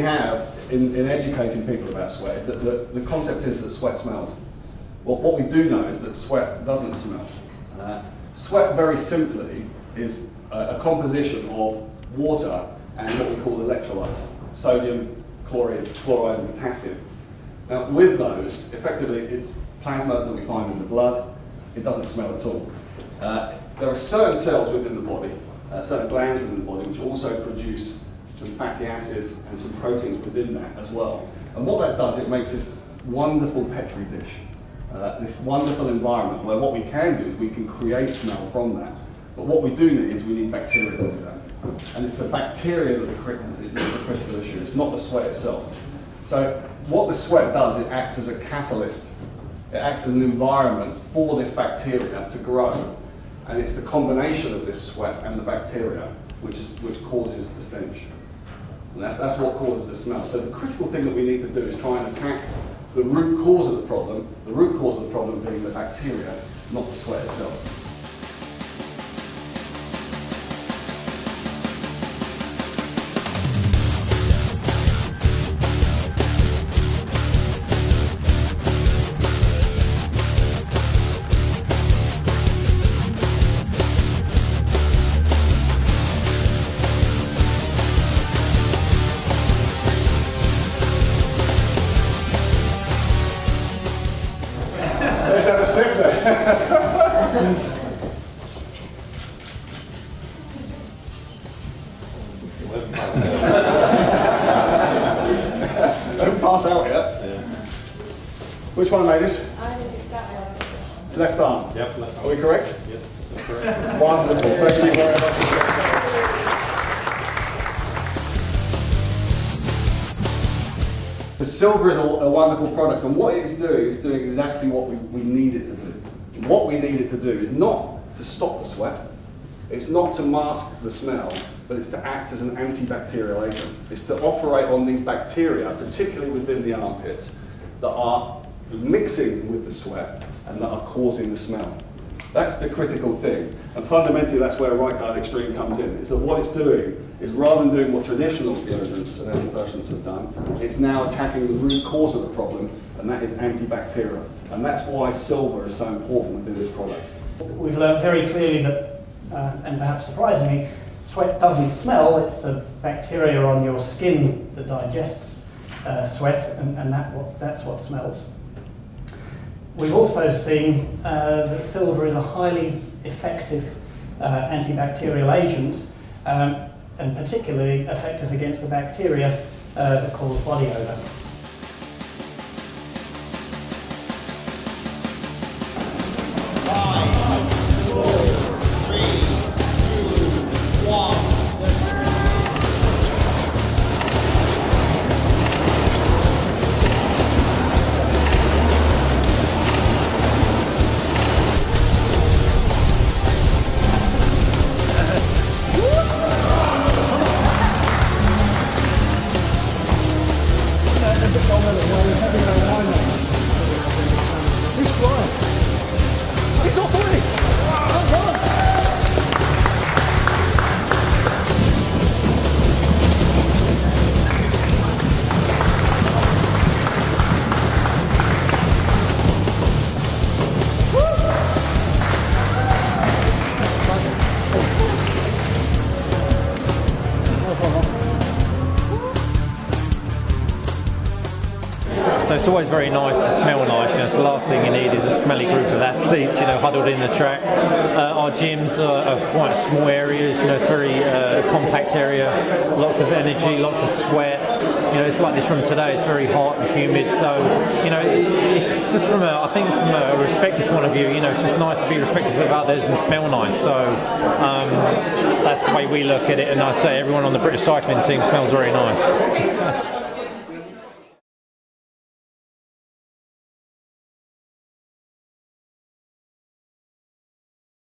have in educating people about sweat is that the concept is that sweat smells. Well, what we do know is that sweat doesn't smell. Sweat, very simply, is a composition of water and what we call electrolytes: sodium, chloride, and potassium. Now, with those, effectively, it's plasma that we find in the blood. It doesn't smell at all. There are certain cells within the body, certain glands within the body, which also produce some fatty acids and some proteins within that as well. And what that does, it makes this wonderful petri dish, this wonderful environment where what we can do is we can create smell from that. But what we do need is we need bacteria to do that. And it's the bacteria that is the critical issue. It's not the sweat itself. So what the sweat does, it acts as a catalyst. It acts as an environment for this bacteria to grow. And it's the combination of this sweat and the bacteria which causes the stench. And that's what causes the smell. So the critical thing that we need to do is try and attack the root cause of the problem being the bacteria, not the sweat itself. Let's have a sniff there. Haven't passed out yet. Yeah. Which one, ladies? I think it's that one. Left arm? Yep, left arm. Are we correct? Yes, that's correct. Wonderful. Thank you very much. The silver is a wonderful product, and what it's doing is doing exactly what we need it to do. What we need it to do is not to stop the sweat, it's not to mask the smell, but it's to act as an antibacterial agent. It's to operate on these bacteria, particularly within the armpits, that are mixing with the sweat and that are causing the smell. That's the critical thing. And fundamentally, that's where Right Guard Xtreme comes in. Is that what it's doing is, rather than doing what traditional deodorants and antiperspirants have done, it's now attacking the root cause of the problem, and that is antibacterial. And that's why silver is so important within this product. We've learned very clearly that, and perhaps surprisingly, sweat doesn't smell. It's the bacteria on your skin that digests sweat, and that's what smells. We've also seen that silver is a highly effective antibacterial agent, and particularly effective against the bacteria that cause body odour. He's off already! Come on! So it's always very nice to smell nice. It's the last thing you need is a smelly group of athletes, huddled in the track. Our gyms are quite small areas. It's very compact area, lots of energy, lots of sweat. It's like this room today. It's very hot and humid. So it's just from a respective point of view. It's just nice to be respectful of others and smell nice. So that's the way we look at it. And I say everyone on the British cycling team smells very nice.